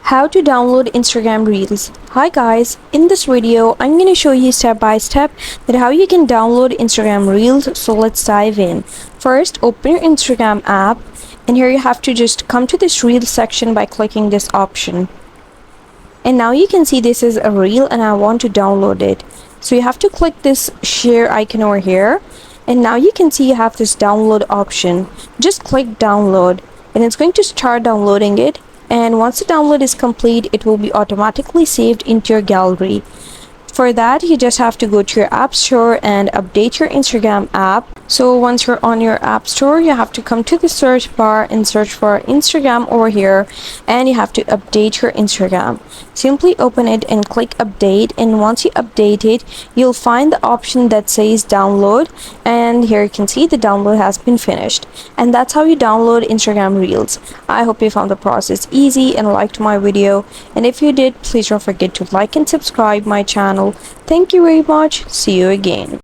How to download Instagram Reels. Hi guys, in this video I'm going to show you step by step that how you can download Instagram Reels. So let's dive in. First, open your Instagram app, and here you have to just come to this Reels section by clicking this option. And now you can see this is a reel and I want to download it. So you have to click this share icon over here, and now you can see you have this download option. Just click download and it's going to start downloading it. And once the download is complete, it will be automatically saved into your gallery. For that, you just have to go to your app store and update your Instagram app. So once you're on your app store, you have to come to the search bar and search for Instagram over here, and you have to update your Instagram. Simply open it and click update, and once you update it, you'll find the option that says download, and here you can see the download has been finished. And that's how you download Instagram Reels. I hope you found the process easy and liked my video, and if you did, please don't forget to like and subscribe my channel. Thank you very much. See you again.